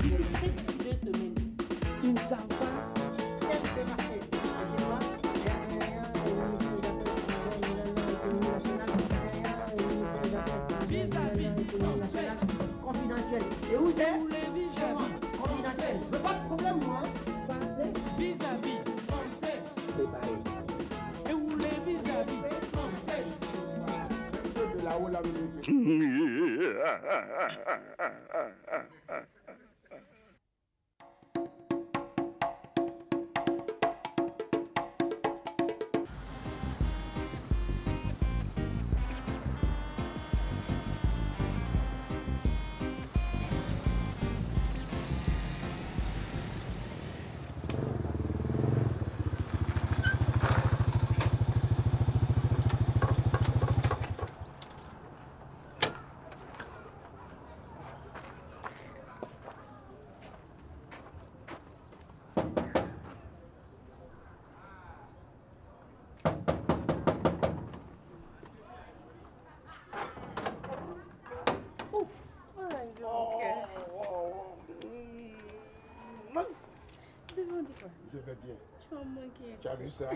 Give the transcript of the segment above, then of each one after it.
C'est très difficile 2 semaines. Ils ne savent pas. Confidentiel. Et où c'est? Confidentiel. Je veux pas de problème, moi. Vis-à-vis. Préparé. Et où les vis-à-vis? De là-haut, là, je vais bien. Tu vas me manquer. Tu as vu ça?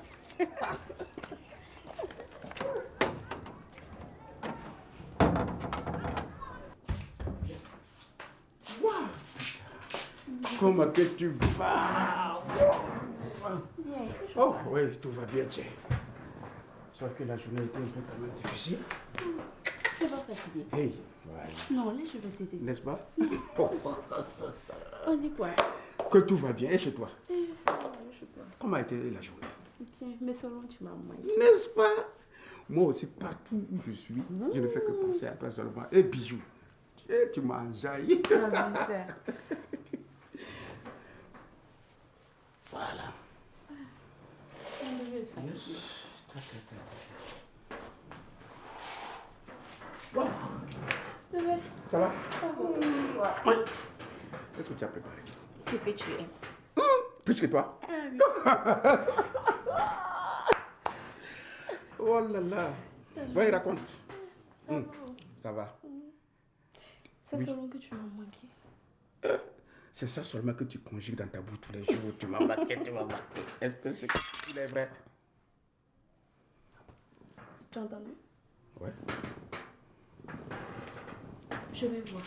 Wow. Comment que tu vas? Bien. Oh, oui, tout va bien, tiens. Sauf que la journée était un peu quand même difficile. Tu vas fatigué. Hey, voilà. Non, là, je vais t'aider. N'est-ce pas? On dit quoi? Que tout va bien. Et chez toi? Ça va, je sais pas. Comment a été la journée? Tiens, mais selon tu m'as manqué. N'est-ce pas? Moi aussi, partout où je suis, je ne fais que penser à toi seulement. Et bijoux. Et tu m'as enjaillé. Ah, bien faire. Voilà. On devait être fatigué. Bon. Bébé, Ça va? ça va. Oui. Qu'est-ce que tu as préparé? C'est que tu es. Plus que toi? Ah oui. Oh là là. Vas-y, raconte. Ça va. Ça va. C'est Oui. selon que tu m'as manqué. C'est ça seulement que tu conjugues dans ta bouche tous les jours. Tu m'as marqué, tu m'as marqué. Est-ce que c'est vrai? Tu as entendu? Ouais. Je vais voir.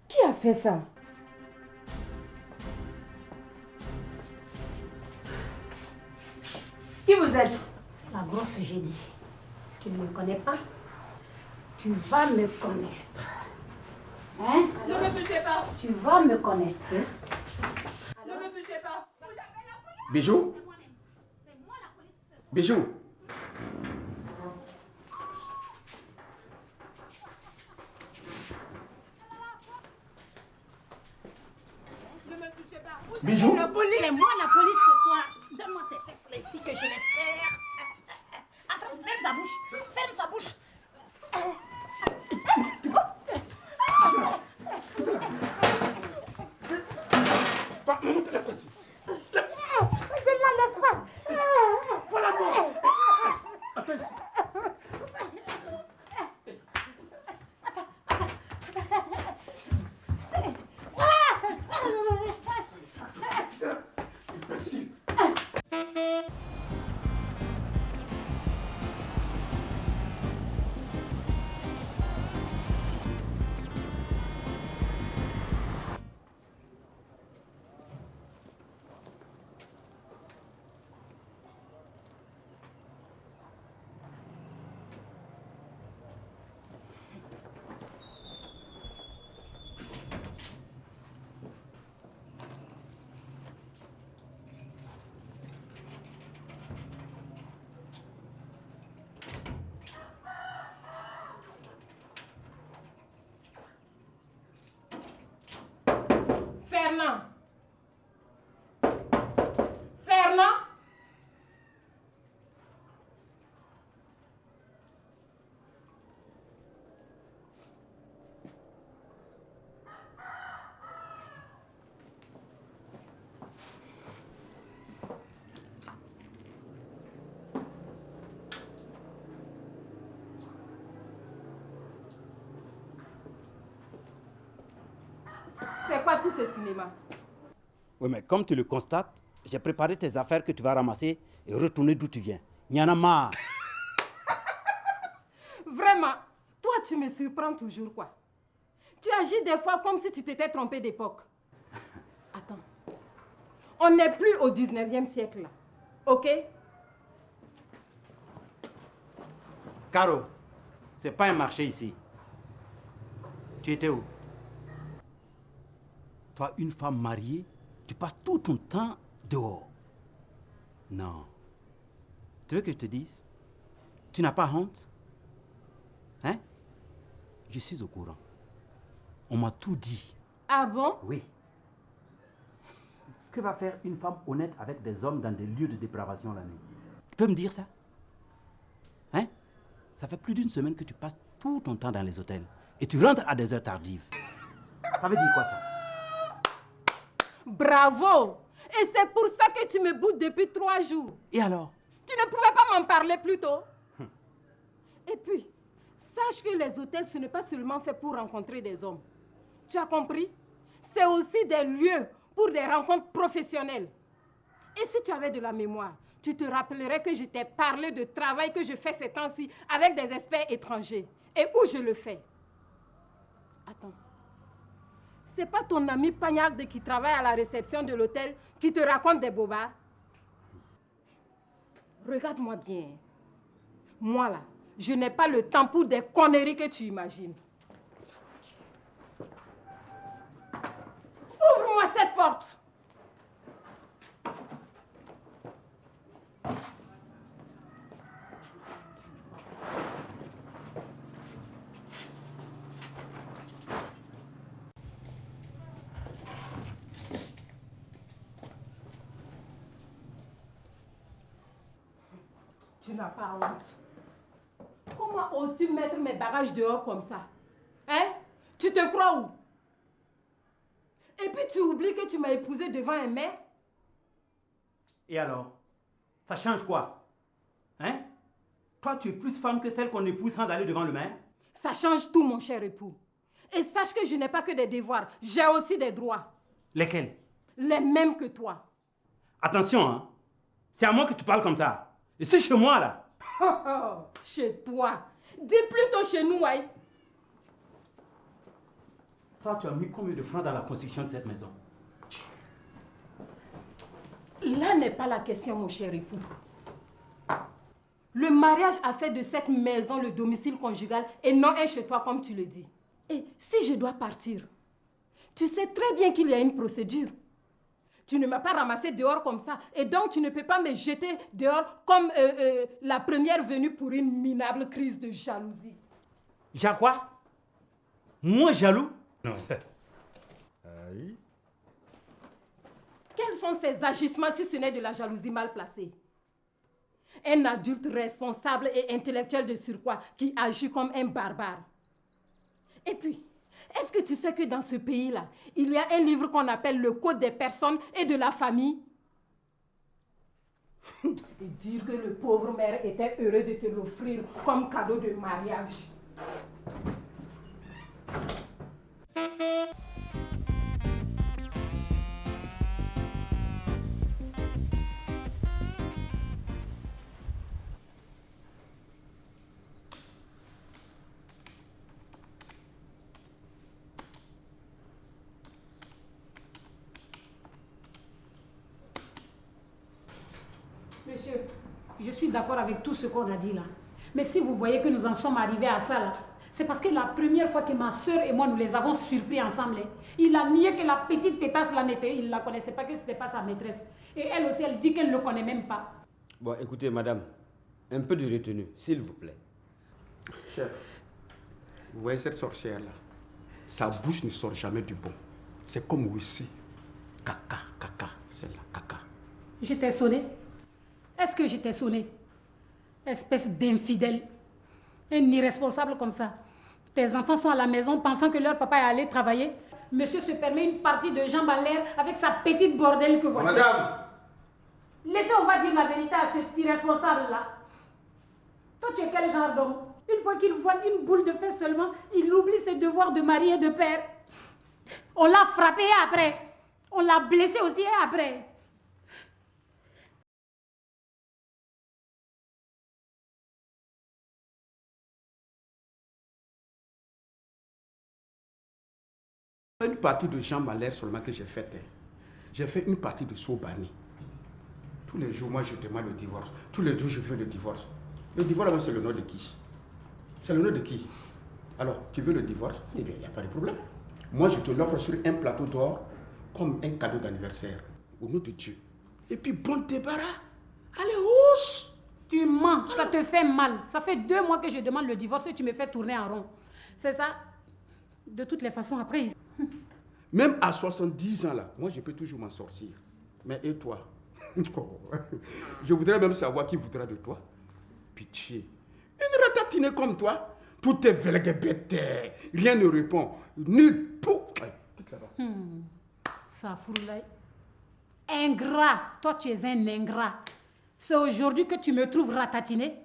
Qui a fait ça? Qui vous êtes? C'est la grosse génie. Tu ne me connais pas? Tu vas me connaître. Hein? Ne me touchez pas. Tu vas me connaître. Ne me touchez pas. Bijou? Bijou? Ne me touchez pas. Bijou? La police. C'est moi la police ce soir. Donne-moi ces fesses-là ici que je les serre. Attends, ferme sa bouche. Ferme sa bouche. Va, monte la tête ici. Laisse pas. Voilà, moi. Attends ici. Imbécile. quoi tout ce cinéma? Oui, mais comme tu le constates, j'ai préparé tes affaires que tu vas ramasser et retourner d'où tu viens. Il y en a marre. Vraiment, toi tu me surprends toujours quoi. Tu agis des fois comme si tu t'étais trompé d'époque. Attends, on n'est plus au 19e siècle là, ok? Caro, c'est pas un marché ici. Tu étais où? Toi, une femme mariée, tu passes tout ton temps dehors. Non. Tu veux que je te dise? Tu n'as pas honte? Hein? Je suis au courant. On m'a tout dit. Ah bon? Oui. Que va faire une femme honnête avec des hommes dans des lieux de dépravation la nuit? Tu peux me dire ça? Hein? Ça fait plus d'une semaine que tu passes tout ton temps dans les hôtels et tu rentres à des heures tardives. Ça veut dire quoi ça? Bravo! Et c'est pour ça que tu me boudes depuis 3 jours. Et alors? Tu ne pouvais pas m'en parler plus tôt? Et puis, sache que les hôtels, ce n'est pas seulement fait pour rencontrer des hommes. Tu as compris? C'est aussi des lieux pour des rencontres professionnelles. Et si tu avais de la mémoire, tu te rappellerais que je t'ai parlé de travail que je fais ces temps-ci avec des experts étrangers. Et où je le fais. Attends. C'est pas ton ami Pagnarde qui travaille à la réception de l'hôtel qui te raconte des bobards? Regarde-moi bien. Moi là, je n'ai pas le temps pour des conneries que tu imagines. Ouvre-moi cette porte. Tu n'as pas honte. Comment oses-tu mettre mes bagages dehors comme ça? Hein? Tu te crois où? Et puis tu oublies que tu m'as épousé devant un maire? Et alors? Ça change quoi? Hein? Toi, tu es plus femme que celle qu'on épouse sans aller devant le maire? Ça change tout, mon cher époux. Et sache que je n'ai pas que des devoirs, j'ai aussi des droits. Lesquels? Les mêmes que toi. Attention, hein? C'est à moi que tu parles comme ça. Et c'est chez moi, là. Oh, oh, chez toi. Dis plutôt chez nous, aïe. Toi, tu as mis combien de francs dans la construction de cette maison? Là n'est pas la question, mon cher époux. Le mariage a fait de cette maison le domicile conjugal et non un chez toi, comme tu le dis. Et si je dois partir, tu sais très bien qu'il y a une procédure. Tu ne m'as pas ramassé dehors comme ça. Et donc, tu ne peux pas me jeter dehors comme la première venue pour une minable crise de jalousie. Quoi? Moi, jaloux? Non. Quels sont ces agissements si ce n'est de la jalousie mal placée? Un adulte responsable et intellectuel de surcroît qui agit comme un barbare. Et puis, est-ce que tu sais que dans ce pays-là, il y a un livre qu'on appelle le Code des personnes et de la famille? Et dire que le pauvre maire était heureux de te l'offrir comme cadeau de mariage. Monsieur, je suis d'accord avec tout ce qu'on a dit là. Mais si vous voyez que nous en sommes arrivés à ça là, c'est parce que la première fois que ma soeur et moi nous les avons surpris ensemble, il a nié que la petite pétasse là n'était, il ne la connaissait pas, que ce n'était pas sa maîtresse. Et elle aussi, elle dit qu'elle ne le connaît même pas. Bon, écoutez, madame, un peu de retenue, s'il vous plaît. Chef, vous voyez cette sorcière-là? Sa bouche ne sort jamais du bon. C'est comme Wissi. Caca, caca, c'est la caca. Je t'ai sonné? Est-ce que je t'ai sonné? Espèce d'infidèle. Un irresponsable comme ça. Tes enfants sont à la maison pensant que leur papa est allé travailler. Monsieur se permet une partie de jambes en l'air avec sa petite bordelle que voici. Madame! Laissez, on va dire la vérité à cet irresponsable-là. Toi, tu es quel genre d'homme? Une fois qu'il voit une boule de fesse seulement, il oublie ses devoirs de mari et de père. On l'a frappé et après. On l'a blessé aussi et après. Une partie de Jean Malher seulement que j'ai faite. J'ai fait une partie de Sobani. Tous les jours, moi, je demande le divorce. Tous les jours, je veux le divorce. Le divorce, c'est le nom de qui? C'est le nom de qui? Alors, tu veux le divorce? Eh bien, il n'y a pas de problème. Moi, je te l'offre sur un plateau d'or comme un cadeau d'anniversaire. Au nom de Dieu. Et puis, bon débarras. Allez, hausse. Tu mens, ça te fait mal. Ça fait 2 mois que je demande le divorce et tu me fais tourner en rond. C'est ça? De toutes les façons, après... Même à 70 ans, là, moi, je peux toujours m'en sortir. Mais et toi? Je voudrais même savoir qui voudra de toi. Pitié. Une ratatinée comme toi, tout est velguebête. Rien ne répond. Nul. Ça fourlaille. Ingrat. Toi, tu es un ingrat. C'est aujourd'hui que tu me trouves ratatiné.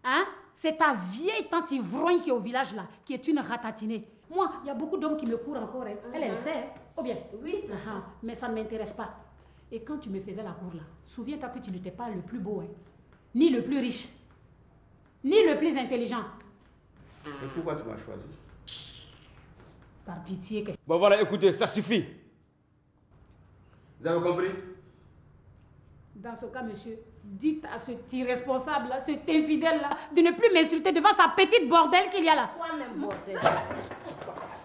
Hein? C'est ta vieille tante ivrogne qui est au village là, qui est une ratatinée. Moi, il y a beaucoup d'hommes qui me courent encore. Hein. Elle sait. Hein? Ou bien? Oui, c'est ça. Mais ça ne m'intéresse pas. Et quand tu me faisais la cour là, souviens-toi que tu n'étais pas le plus beau, hein? Ni le plus riche, ni le plus intelligent. Et pourquoi tu m'as choisi? Par pitié que... Bon voilà, écoutez, ça suffit. Vous avez compris? Dans ce cas, monsieur, dites à cet irresponsable là, cet infidèle là, de ne plus m'insulter devant sa petite bordel qu'il y a là. Toi-même, bordel.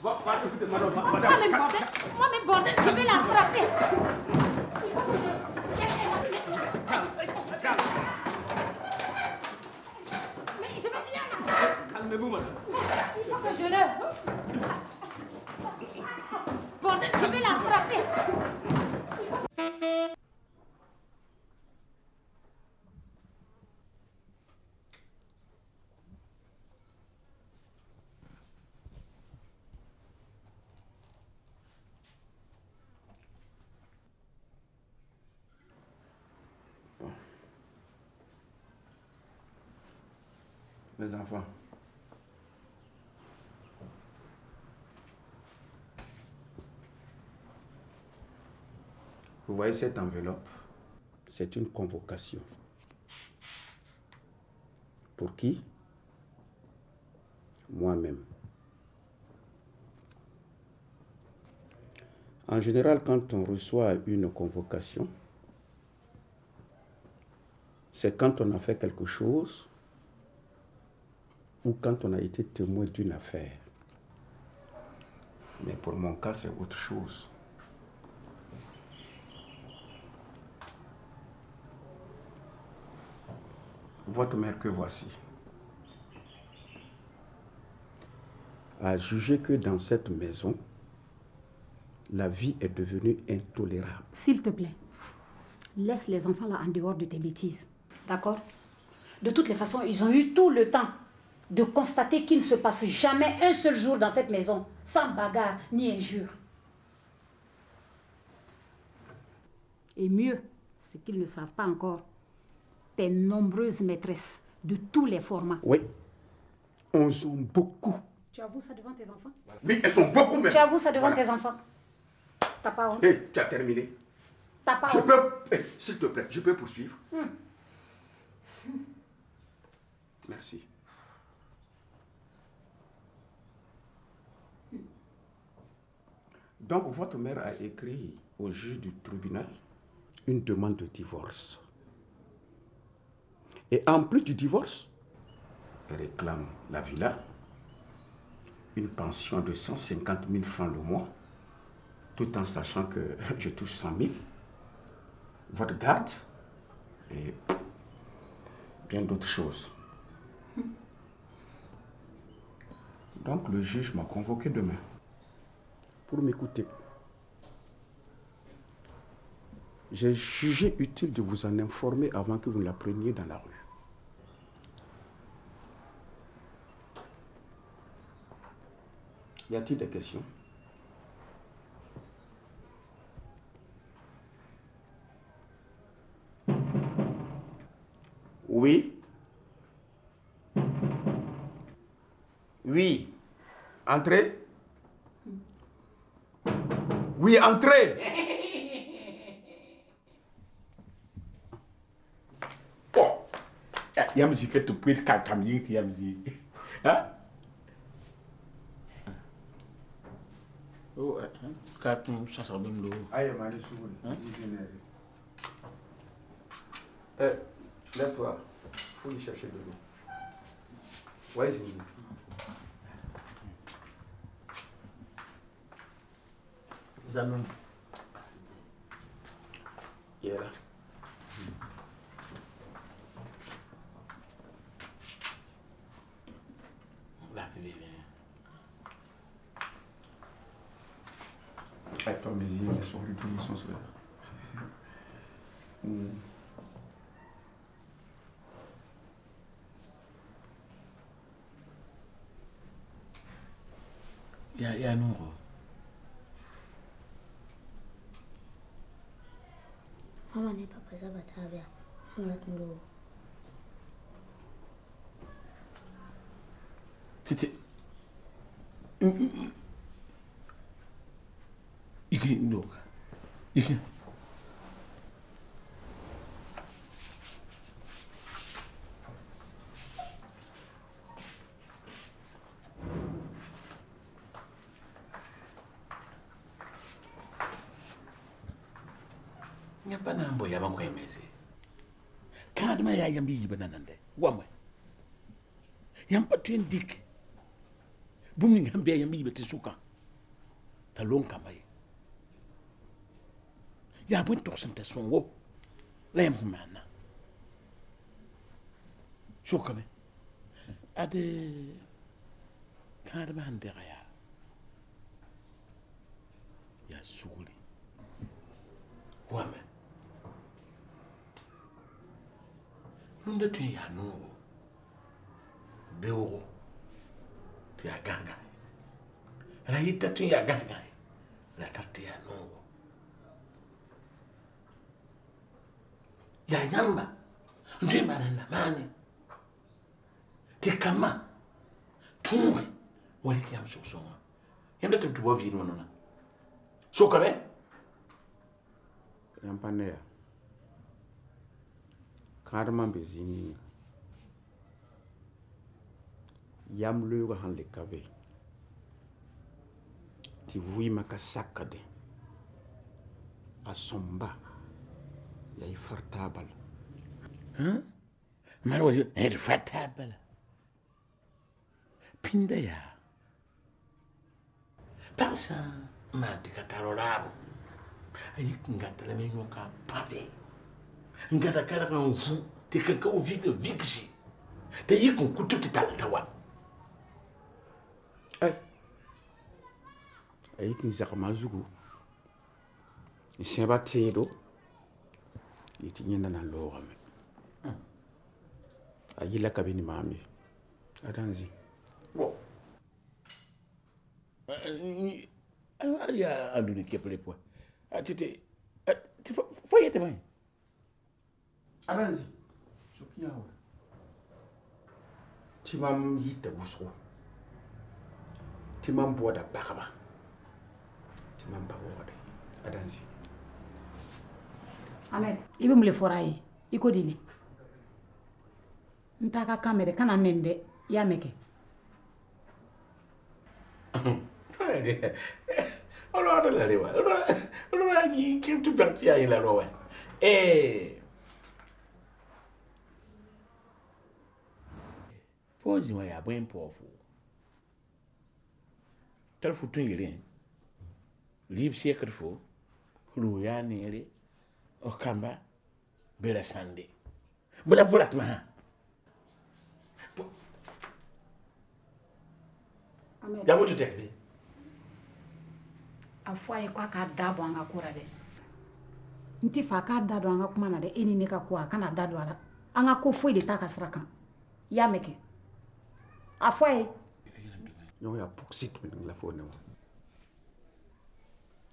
Moi-même bordel, moi-même bordel, je vais la frapper. Mais je vais bien là. Calmez-vous, madame. Il faut que je lève. Bordel, je vais la frapper. Les enfants. Vous voyez cette enveloppe? C'est une convocation. Pour qui? Moi-même. En général, quand on reçoit une convocation, c'est quand on a fait quelque chose ou quand on a été témoin d'une affaire. Mais pour mon cas, c'est autre chose. Votre mère que voici a jugé que dans cette maison, la vie est devenue intolérable. S'il te plaît, laisse les enfants là en dehors de tes bêtises. D'accord? De toutes les façons, ils ont eu tout le temps de constater qu'il ne se passe jamais un seul jour dans cette maison sans bagarre ni injure. Et mieux, c'est qu'ils ne savent pas encore tes nombreuses maîtresses de tous les formats. Oui, elles sont beaucoup. Tu avoues ça devant tes enfants? Oui, elles sont beaucoup même. Tu avoues ça devant tes enfants? T'as pas honte? Hé, tu as terminé. T'as pas Je honte? peux, s'il te plaît, je peux poursuivre. Merci. Donc, votre mère a écrit au juge du tribunal une demande de divorce. Et en plus du divorce, elle réclame la villa, une pension de 150 000 francs le mois, tout en sachant que je touche 100 000, votre garde et bien d'autres choses. Donc le juge m'a convoqué demain pour m'écouter. J'ai jugé utile de vous en informer avant que vous ne la preniez dans la rue. Y a-t-il des questions? Oui. Oui. Entrez. Oui, entrez. Bon. Yamzi que tu peux être comme Yamzi. Hein? Oh, quand ça sort de l'eau. Aïe, ma lève-toi. Faut y chercher de l'eau. Ouais, c'est bien. Zanon. Il est là. Là, c'est bien. Attends, mes yeux, ils sont tous les sens là. Il y a un nom. Mama ne papa za batabia. Mwana tundo. C'était. Iki ndoka. Iki. Nyapa nambo ya bango emeze. Kadma ya yambi bananande. Wamwe. Yampa tuendik. Bumni ngambe yambi betisuka. Talon kamay. Ya buen toksante songo. Lems mana. Sukame. Ade kadma handera ya. Ya suguli. Wame. Nunda tu ya no. Beoro. Tu ya ganga. Raita tu ya ganga. La tati ya no. Ya yamba. Ndi marana mani. Te kama. Tungwe. Wali kiyam sosonga. Yanda tu wa vino nona. Sokare. Yampaneya. Karman bezini. Yam leuga han le kabe. Ti vui maka sakade. A somba. Yai fartabal. Hein? Malwaji, het fatabala. Pinda ya. Pasa mati katarorabo. Ayik ngata la menyo ka pabe. Ngata kala kan fu te kaka o vika viksi. Te yikun kututi taltawa. Ayik ni zakama zugu. Iseba tedo. Yiti nyenda na lora me. Ayila kabini mami. Adanzi. Bon. Alors, il y a un qui appelait quoi? Tu voyais tes mains? Adanzi. Sokiawa. Timam yita busro. Timam boda bakaba. Timam bawoda. Adanzi. Ahmed, ibe mule foraye. Iko dili. Ntaka kamere kana nende ya meke. Alors, la lewa. Alors, il qui tu bien qui a la loi. Faut dire ya bon pauvre. Tel foutu yele. Lib siècle fo. Lu ya nele. O kamba bela sande. Bela volat ma. Ya mutu tekbe. Afwa kwa ka dabo anga kura de. Nti fa ka dado anga kuma na de eni ne ka kwa kana dado ara. Anga ko foi de taka sraka. Ya meke. Afwa e. Yo ya puksit min la fo ne wa.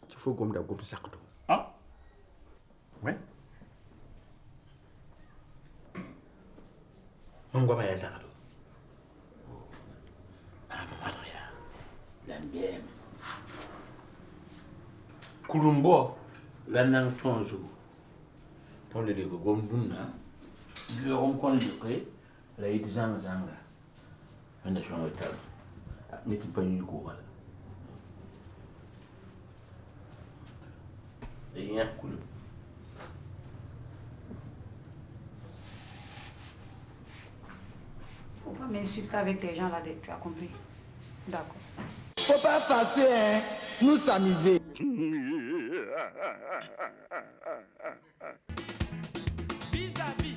Tu faut gom da gom sakdo. Ah. Ouais. On va pas y aller. Ah, madre ya. L'ambien. Kurumbo, la nang tonzo. Pour le dire que Gomduna, je rencontre la ite zanga. On a changé de table. Mais tu peux pas y courir. Et il y a un coup. Faut pas m'insulter avec tes gens là, tu as compris? D'accord. Faut pas passer, hein. Nous s'amuser. Vis-à-vis.